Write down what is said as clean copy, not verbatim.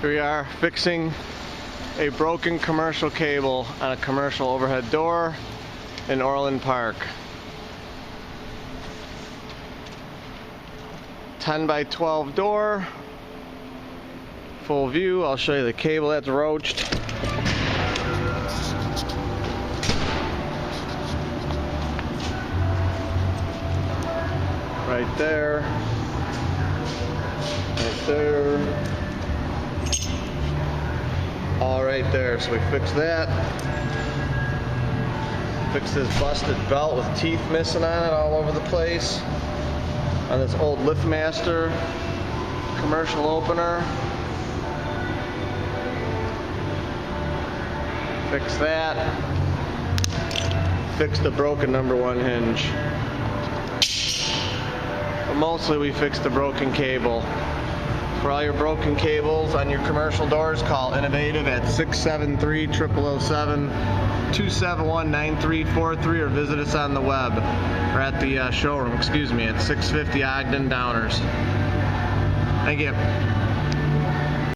Here we are fixing a broken commercial cable on a commercial overhead door in Orland Park. 10 by 12 door, full view. I'll show you the cable that's roached. Right there. Right there. All right there, so we fixed that. Fixed this busted belt with teeth missing on it all over the place. On this old LiftMaster commercial opener. Fix that. Fix the broken #1 hinge. But mostly we fixed the broken cable. For all your broken cables on your commercial doors, call Innovative at 673-007-271-9343 or visit us on the web, or at the showroom, at 650 Ogden Downers. Thank you.